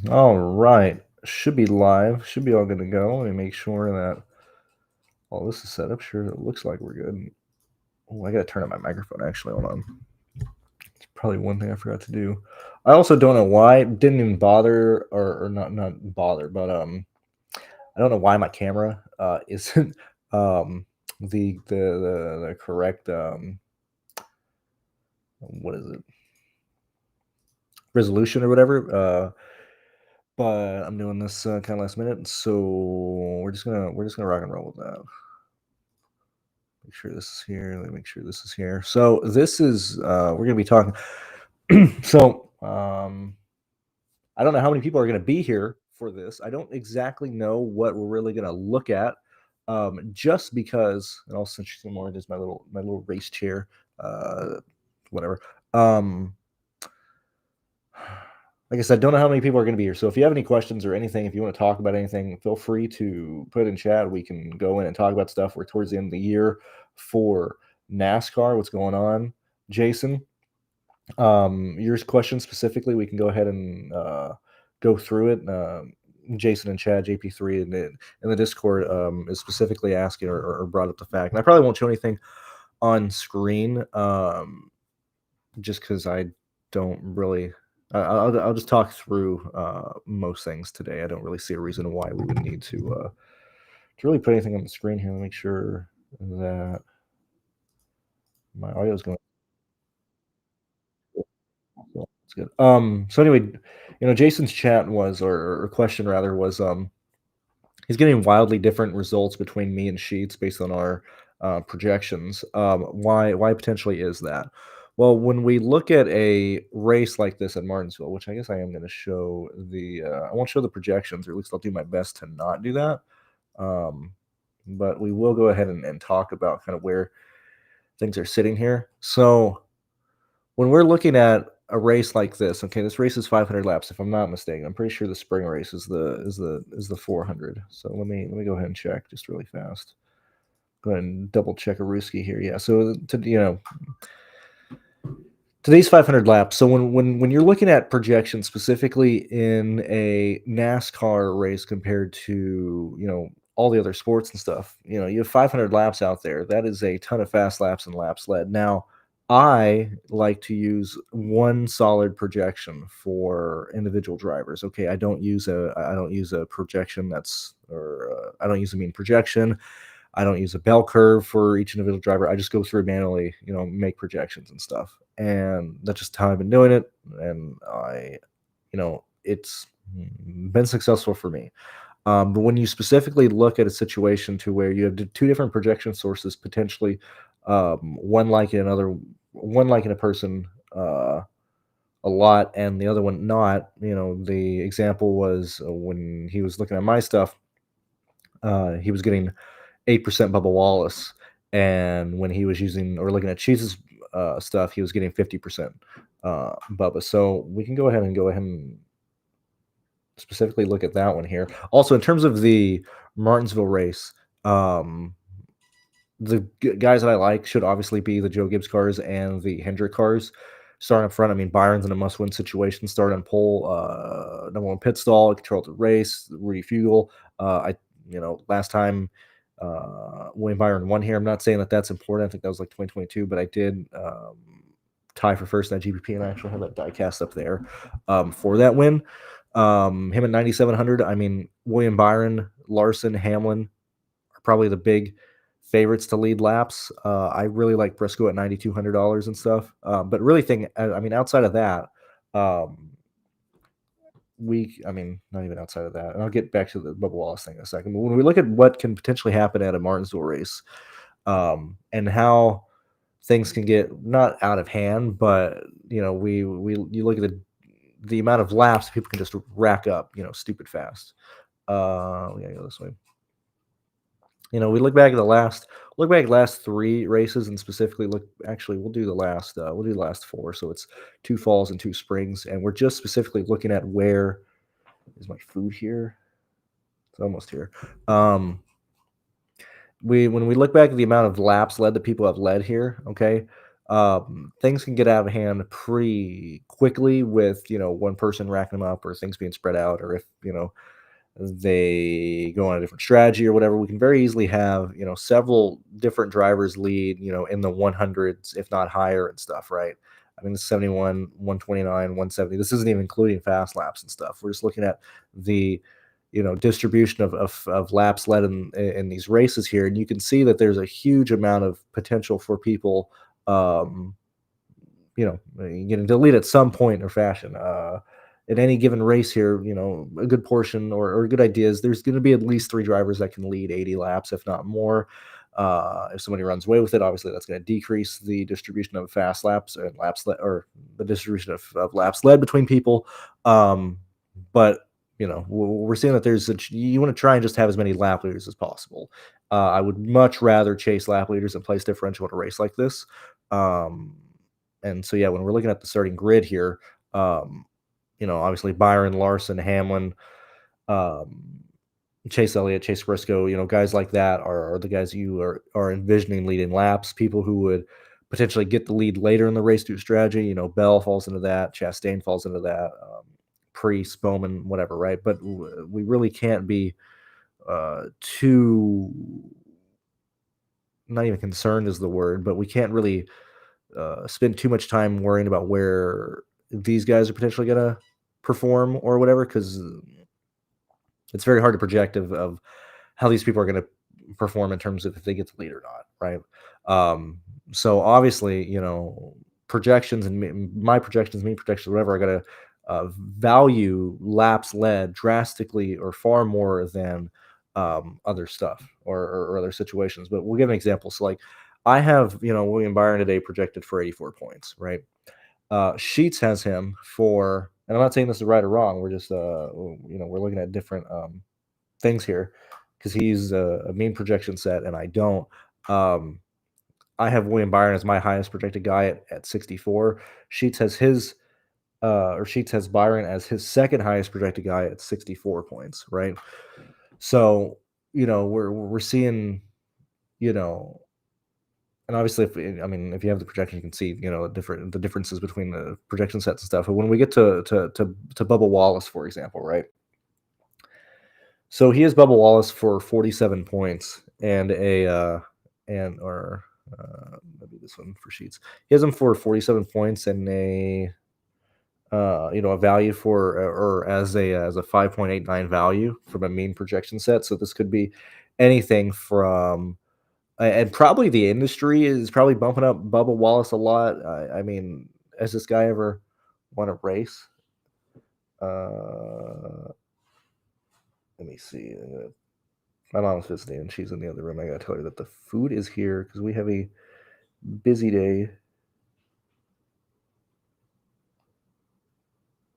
All right. Should be live. Should be all good to go. Let me make sure that all this is set up. Sure, it looks like we're good. Oh, I gotta turn on my microphone actually. Hold on. It's probably one thing I forgot to do. I also don't know why. Didn't even bother or not bother, but I don't know why my camera isn't the correct what is it? Resolution or whatever. But I'm doing this kind of last minute, so we're just gonna rock and roll with that. Make sure this is here. Let me make sure this is here. So this is we're gonna be talking. so I don't know how many people are gonna be here for this. I don't exactly know what we're really gonna look at. Just because, and I'll send you some more. There's my little race chair, uh, whatever. Um, like I said, don't know how many people are going to be here. So if you have any questions or anything, if you want to talk about anything, feel free to put in chat. We can go in and talk about stuff. We're towards the end of the year for NASCAR. What's going on, Jason? Your question specifically, we can go ahead and go through it. Jason and Chad, JP3, in the Discord is specifically asking or brought up the fact. And I probably won't show anything on screen just because I don't really. I'll just talk through most things today. I don't really see a reason why we would need to really put anything on the screen here. Let me make sure that my audio is going. That's good. So anyway, Jason's chat was, or question rather, was he's getting wildly different results between me and Sheets based on our projections. Why potentially is that? Well, when we look at a race like this at Martinsville, which I guess I am going to show I won't show the projections, or at least I'll do my best to not do that. Um, but we will go ahead and talk about kind of where things are sitting here. So when we're looking at a race like this, okay, this race is 500 laps, if I'm not mistaken. I'm pretty sure the spring race is the 400. So let me go ahead and check just really fast. Go ahead and double check a Ruski here. Yeah. So today's 500 laps. So when you're looking at projections specifically in a NASCAR race compared to all the other sports and stuff, you have 500 laps out there. That is a ton of fast laps and laps led. Now, I like to use one solid projection for individual drivers. Okay, I don't use a projection I don't use a mean projection. I don't use a bell curve for each individual driver. I just go through manually, make projections and stuff. And that's just how I've been doing it. And it's been successful for me. But when you specifically look at a situation to where you have two different projection sources, potentially one liking a person a lot and the other one not, the example was when he was looking at my stuff, he was getting 8% Bubba Wallace. And when he was using or looking at Cheese's stuff, he was getting 50% Bubba. So we can go ahead and specifically look at that one here. Also, in terms of the Martinsville race, the guys that I like should obviously be the Joe Gibbs cars and the Hendrick cars. Starting up front, I mean, Byron's in a must-win situation. Started on pole, number one pit stall, controlled the race. Rudy Fugle. Last time William Byron won here. I'm not saying that that's important. I think that was like 2022, but I did tie for first in that GPP, and I actually have that die cast up there for that win. Him at 9,700. I mean, William Byron, Larson, Hamlin are probably the big favorites to lead laps. I really like Briscoe at $9,200 and stuff. But really outside of that, not even outside of that, and I'll get back to the Bubba Wallace thing in a second. But when we look at what can potentially happen at a Martinsville race, and how things can get not out of hand, but you look at the amount of laps people can just rack up, stupid fast. We gotta go this way. We look back at the last three races and specifically we'll do the last four. So it's 2 falls and 2 springs. And we're just specifically looking at where is my food here. It's almost here. When we look back at the amount of laps led that people have led here, okay, things can get out of hand pretty quickly with, one person racking them up or things being spread out, or if, they go on a different strategy or whatever. We can very easily have, several different drivers lead, in the 100s, if not higher and stuff, right? I mean, the 71, 129, 170. This isn't even including fast laps and stuff. We're just looking at the, distribution of laps led in these races here. And you can see that there's a huge amount of potential for people, um, getting to lead at some point or fashion. In any given race here, a good portion or a good idea is there's going to be at least three drivers that can lead 80 laps, if not more. If somebody runs away with it, obviously that's going to decrease the distribution of fast laps and or the distribution of laps led between people. But we're seeing that you want to try and just have as many lap leaders as possible. I would much rather chase lap leaders and place differential in a race like this. Um, and so, yeah, when we're looking at the starting grid here, um, obviously Byron, Larson, Hamlin, um, Chase Elliott, Chase Briscoe, guys like that are the guys you are envisioning leading laps, people who would potentially get the lead later in the race through strategy. Bell falls into that, Chastain falls into that, Priest, Bowman, whatever, right? But we really can't be too, not even concerned is the word, but we can't really spend too much time worrying about where these guys are potentially going to perform or whatever, because it's very hard to project of how these people are going to perform in terms of if they get the lead or not, right? Um, so obviously, projections and my projections, mean projections, whatever, are going to value laps led drastically or far more than other stuff or other situations. But we'll give an example. So, like, I have, William Byron today projected for 84 points, right? Sheets has him for, and I'm not saying this is right or wrong. We're just, we're looking at different things here because he's a mean projection set and I don't. Um, I have William Byron as my highest projected guy at 64. Sheets has Sheets has Byron as his second highest projected guy at 64 points, right? So, we're seeing, you know, and obviously, if you have the projection, you can see, the differences between the projection sets and stuff. But when we get to Bubba Wallace, for example, right? So he has Bubba Wallace for 47 points and maybe this one for Sheets. He has him for 47 points and a value for or as a 5.89 value from a mean projection set. So this could be anything from and probably the industry is probably bumping up Bubba Wallace a lot. I mean, has this guy ever won a race? Uh, Let me see. My mom's visiting and she's in the other room. I gotta tell her that the food is here because we have a busy day.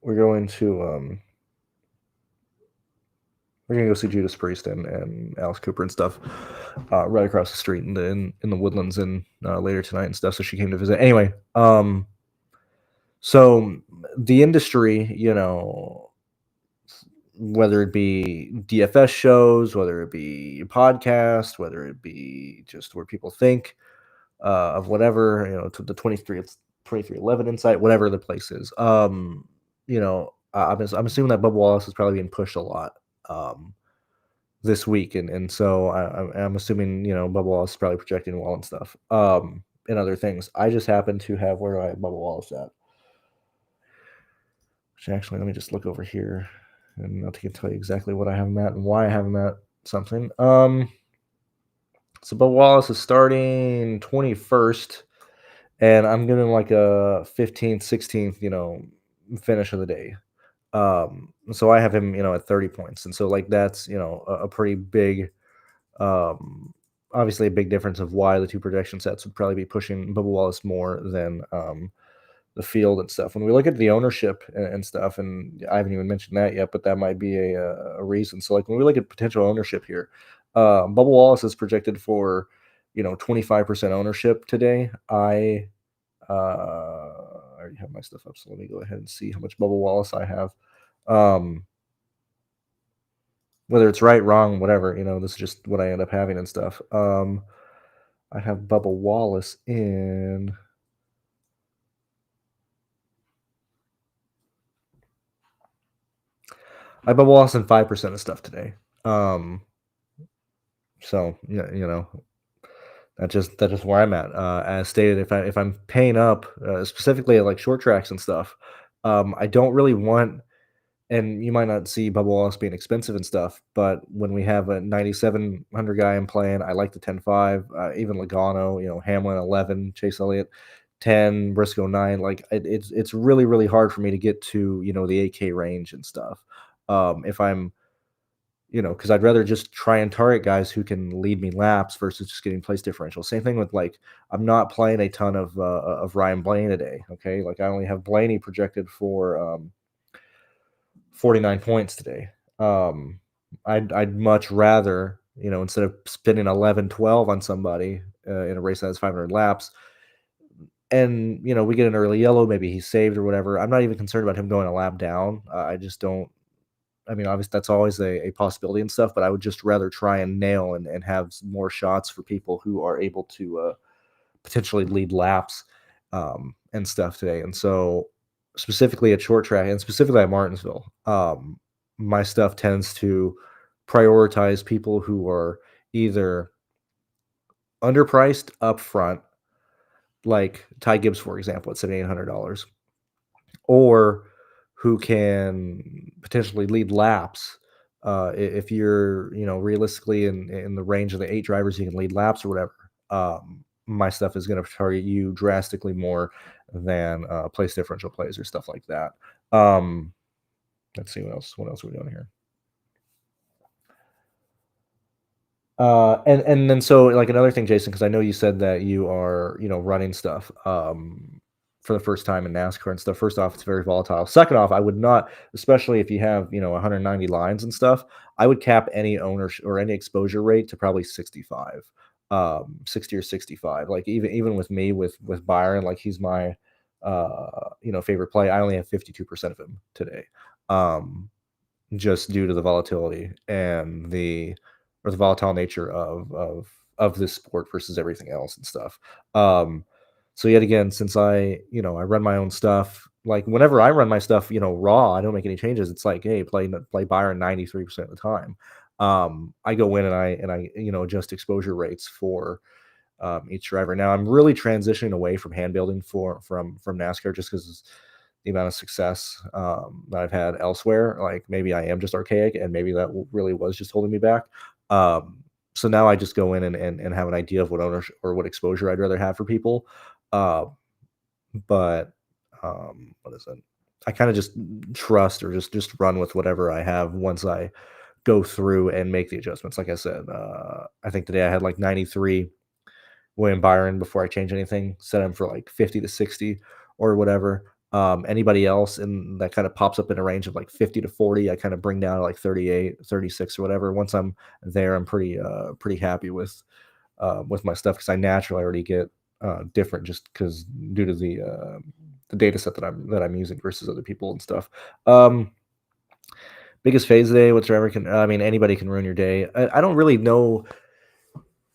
We're going to we're gonna go see Judas Priest and Alice Cooper and stuff right across the street in the Woodlands and later tonight and stuff. So she came to visit. Anyway, so the industry, whether it be DFS shows, whether it be podcast, whether it be just where people think of whatever, to the 2311 insight, whatever the place is. I'm assuming that Bubba Wallace is probably being pushed a lot this week, and so I'm assuming Bubba Wallace is probably projecting well and stuff. And other things. I just happen to have where do I have Bubba Wallace at? Which actually, let me just look over here, and I can tell you exactly what I have him at and why I have him at something. So Bubba Wallace is starting 21st. And I'm giving like a 15th, 16th, finish of the day. So I have him, at 30 points. And so like that's, a pretty big, obviously a big difference of why the two projection sets would probably be pushing Bubba Wallace more than the field and stuff. When we look at the ownership and stuff, and I haven't even mentioned that yet, but that might be a reason. So like when we look at potential ownership here, Bubba Wallace is projected for, 25% ownership today. I already have my stuff up, so let me go ahead and see how much Bubba Wallace I have. Whether it's right, wrong, whatever, this is just what I end up having and stuff. I have Bubba Wallace in I bubble lost in 5% of stuff today. So yeah, that's just where I'm at. As stated, if I'm paying up, specifically at like short tracks and stuff, I don't really want. And you might not see bubble loss being expensive and stuff, but when we have a 9,700 guy I'm playing, I like the 10-5, even Logano, Hamlin 11, Chase Elliott 10, Briscoe 9. Like it's really really hard for me to get to the 8K range and stuff. If I'm because I'd rather just try and target guys who can lead me laps versus just getting place differential. Same thing with like I'm not playing a ton of Ryan Blaney today. Okay, like I only have Blaney projected for 49 points today. I'd much rather, instead of spending 11, 12 on somebody in a race that has 500 laps, and we get an early yellow, maybe he's saved or whatever. I'm not even concerned about him going a lap down. I just don't. I mean, obviously that's always a possibility and stuff, but I would just rather try and nail and have more shots for people who are able to potentially lead laps and stuff today. And so, specifically at short track and specifically at Martinsville, my stuff tends to prioritize people who are either underpriced up front, like Ty Gibbs, for example, at $7,800, or who can potentially lead laps. If you're, realistically in the range of the 8 drivers, you can lead laps or whatever. My stuff is going to target you drastically more than place differential plays or stuff like that. Um, let's see what else. What else are we doing here? And then so, like, another thing, Jason, because I know you said that you are, running stuff, for the first time in NASCAR and stuff. First off, it's very volatile. Second off, I would not, especially if you have, 190 lines and stuff, I would cap any ownership or any exposure rate to probably 65, 60 or 65. Like even with me with Byron, like he's my favorite play. I only have 52% of him today. Um, just due to the volatility and the volatile nature of this sport versus everything else and stuff. So yet again, since I run my own stuff, like whenever I run my stuff, raw, I don't make any changes. It's like, hey, play Byron 93% of the time. I go in and I adjust exposure rates for each driver. Now I'm really transitioning away from hand building from NASCAR just because the amount of success that I've had elsewhere. Like maybe I am just archaic, and maybe that really was just holding me back. So now I just go in and have an idea of what ownership or what exposure I'd rather have for people. Uh, but what is it? I kind of just trust or just run with whatever I have once I go through and make the adjustments. Like I said, I think today I had like 93 William Byron before I change anything, set him for like 50 to 60 or whatever. Anybody else and that kind of pops up in a range of like 50 to 40, I kind of bring down to like 38, 36 or whatever. Once I'm there, I'm pretty happy with my stuff because I naturally already get different just because due to the data set that I'm using versus other people and stuff. Biggest phase today, whatsoever can I mean anybody can ruin your day. I don't really know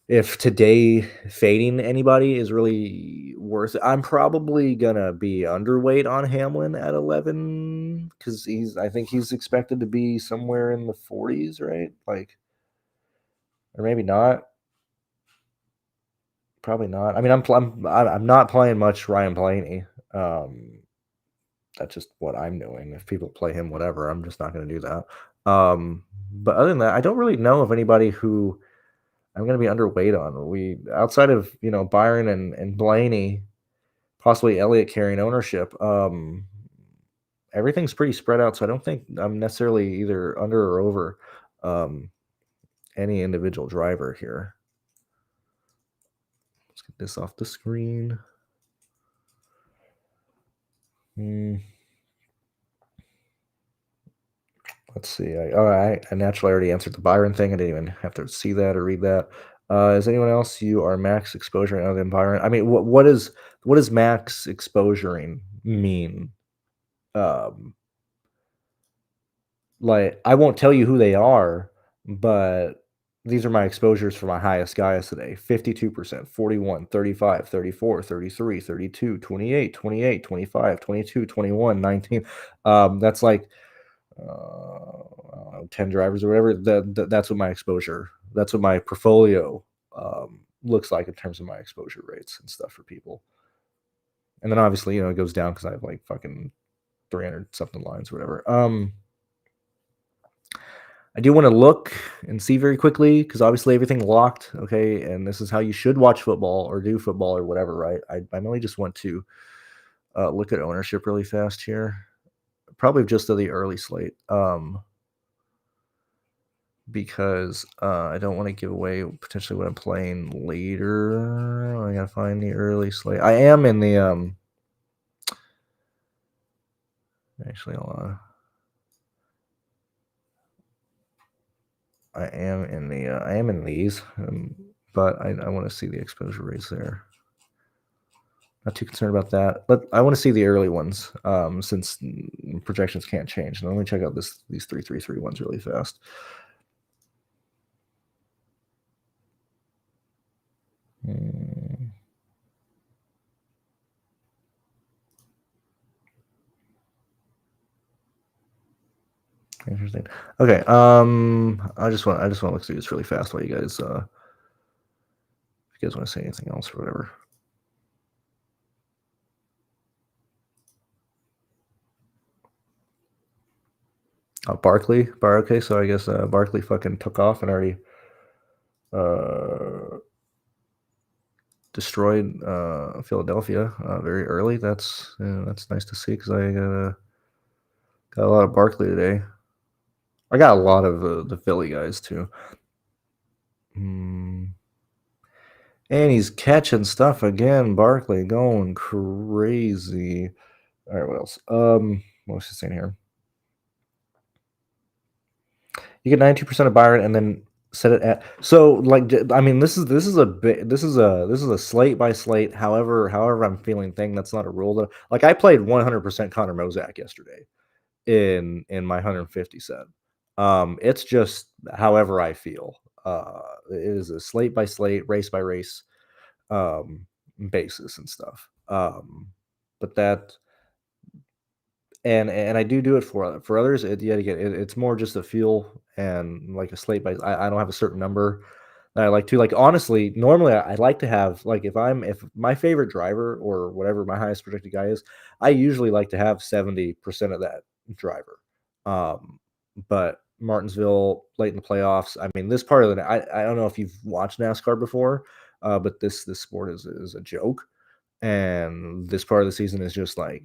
if today fading anybody is really worth it. I'm probably gonna be underweight on Hamlin at 11 because I think he's expected to be somewhere in the 40s, right? Like, or maybe not. Probably not. I mean, I'm not playing much Ryan Blaney. That's just what I'm doing. If people play him, whatever, I'm just not gonna do that. But other than that, I don't really know of anybody who I'm gonna be underweight on. We outside of Byron and Blaney, possibly Elliott carrying ownership. Everything's pretty spread out, so I don't think I'm necessarily either under or over um, any individual driver here. Let's get this off the screen. Let's see. I naturally already answered the Byron thing. I didn't even have to see that or read that. Is anyone else you are max exposure other than Byron? I mean, what does max exposuring mean? Um, like I won't tell you who they are, but these are my exposures for my highest guys today. 52%, 41, 35, 34, 33, 32, 28, 28, 25, 22, 21, 19. That's like I don't know, 10 drivers or whatever, that's what my exposure, that's what my portfolio looks like in terms of my exposure rates and stuff for people. And then obviously, it goes down because I have like fucking 300 something lines or whatever. I do want to look and see very quickly because obviously everything locked. Okay. And this is how you should watch football or do football or whatever, right? I mainly just want to look at ownership really fast here. Probably just of the early slate. Because I don't want to give away potentially what I'm playing later. I gotta find the early slate. I am in the actually hold on. I am in these, but I want to see the exposure rates there. Not too concerned about that, but I want to see the early ones since projections can't change. And let me check out these 3-3-3 ones really fast. Interesting. Okay. I just want to look through this really fast while you guys if you guys want to say anything else or whatever. Barkley. Okay, so I guess Barkley fucking took off and already destroyed Philadelphia very early. That's nice to see because I got a lot of Barkley today. I got a lot of the Philly guys too. And he's catching stuff again. Barkley going crazy. All right, what else? What was he saying here? You get 92% of Byron, and then set it at so like I mean this is a slate by slate. However I'm feeling thing. That's not a rule though. Like I played 100% Connor Mozak yesterday in my 150 set. It's just however I feel. It is a slate by slate, race by race basis and stuff. But that and I do it for others. Yet again, it's more just a feel and like a slate by. I don't have a certain number that I like to like. Honestly, normally I like to have like if my favorite driver or whatever my highest projected guy is, I usually like to have 70% of that driver. But Martinsville late in the playoffs. I mean, this part of the I don't know if you've watched NASCAR before, but this sport is a joke, and this part of the season is just like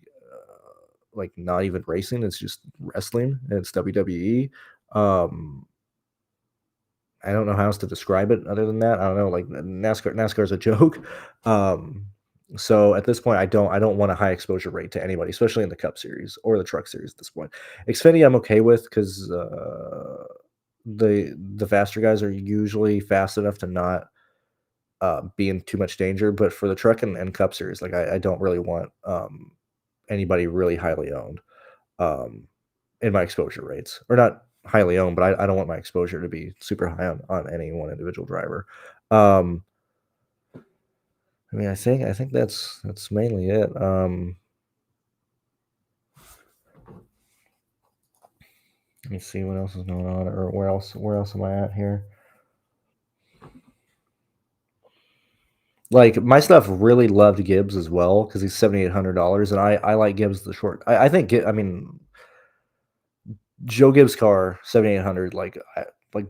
not even racing, it's just wrestling, and it's WWE. Um, I don't know how else to describe it other than that. I don't know, like NASCAR is a joke. Um, so at this point, I don't want a high exposure rate to anybody, especially in the Cup Series or the Truck Series at this point. Xfinity, I'm okay with because the faster guys are usually fast enough to not be in too much danger. But for the Truck and Cup Series, like I don't really want anybody really highly owned. In my exposure rates, or not highly owned, but I don't want my exposure to be super high on any one individual driver. I mean, I think that's mainly it. Let me see what else is going on, or where else am I at here? Like my stuff really loved Gibbs as well because he's $7,800, and I like Gibbs the short. I think I mean Joe Gibbs' car, 7,800, like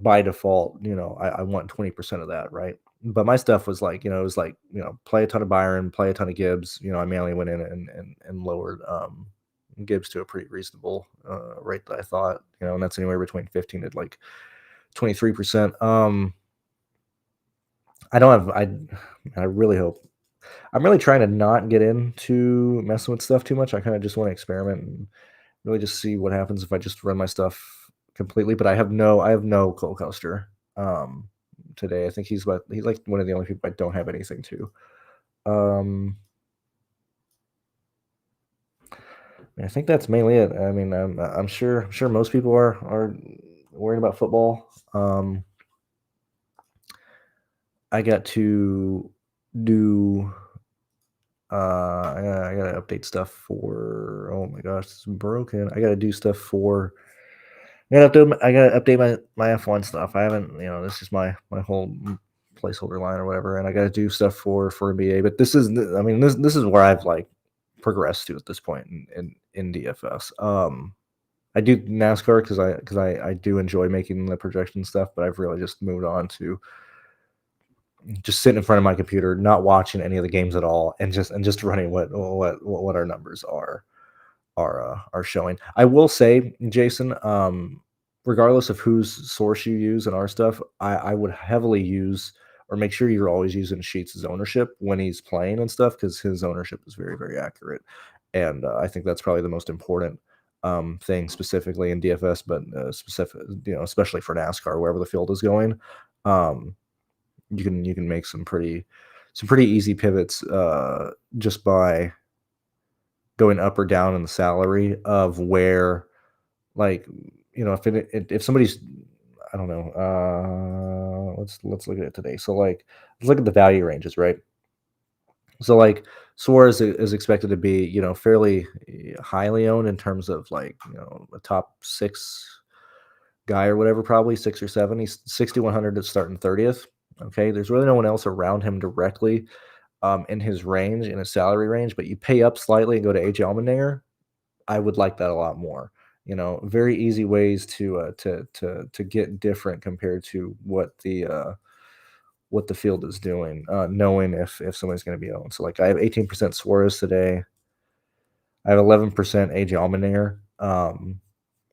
by default, I want 20% of that, right? But my stuff was like, it was like, play a ton of Byron, play a ton of Gibbs. I mainly went in and lowered Gibbs to a pretty reasonable rate that I thought, and that's anywhere between 15 to like 23%. I don't have I really hope I'm really trying to not get into messing with stuff too much. I kind of just want to experiment and really just see what happens if I just run my stuff completely. But I have no Cole Custer today. I think he's like one of the only people I don't have anything to. I think that's mainly it. I mean, I'm sure most people are worried about football. I got to do. I gotta update stuff for. Oh my gosh, it's broken. I gotta do stuff for I gotta update my F1 stuff. I haven't, this is my whole placeholder line or whatever, and I gotta do stuff for NBA. But this is where I've like progressed to at this point in DFS. I do NASCAR because I do enjoy making the projection stuff, but I've really just moved on to just sitting in front of my computer, not watching any of the games at all, and just running what our numbers are showing. I will say, Jason, regardless of whose source you use in our stuff, I would heavily use or make sure you're always using Sheets' ownership when he's playing and stuff because his ownership is very, very accurate. And I think that's probably the most important thing specifically in DFS, but especially for NASCAR, wherever the field is going. Um, you can make some pretty easy pivots just by going up or down in the salary of where, like, if somebody's, I don't know, let's look at it today. So like, let's look at the value ranges, right? So like Suarez is expected to be, fairly highly owned in terms of like, a top six guy or whatever, probably 6 or 7. He's 6,100 to starting 30th. Okay, there's really no one else around him directly in his range, in his salary range, but you pay up slightly and go to AJ Allmendinger. I would like that a lot more. Very easy ways to get different compared to what the field is doing, knowing if somebody's going to be owned. So like I have 18% Suarez today. I have 11% AJ Allmendinger.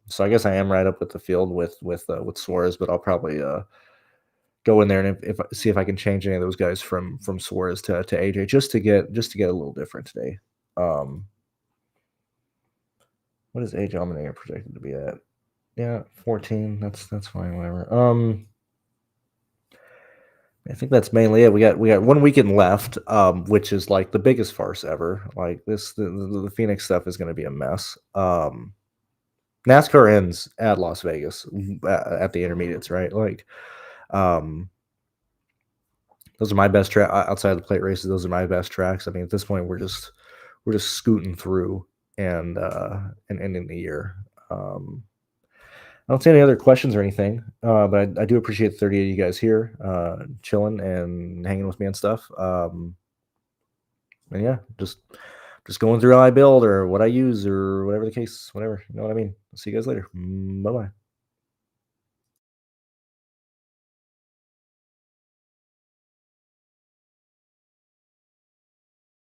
So I guess I am right up with the field with Suarez, but I'll probably go in there and if see if I can change any of those guys from Suarez to AJ just to get a little different today. Um, what is AJ Allmendinger projected to be at? Yeah, 14. That's fine. Whatever. I think that's mainly it. We got 1 weekend left, which is like the biggest farce ever. Like the Phoenix stuff is going to be a mess. NASCAR ends at Las Vegas at the intermediates, right? Like, um, those are my best track outside of the plate races. Those are my best tracks. I mean, at this point, we're just scooting through and ending the year. I don't see any other questions or anything, but I do appreciate the 30 of you guys here, chilling and hanging with me and stuff. And yeah, just going through how I build or what I use or whatever the case, whatever. You know what I mean? I'll see you guys later. Bye bye.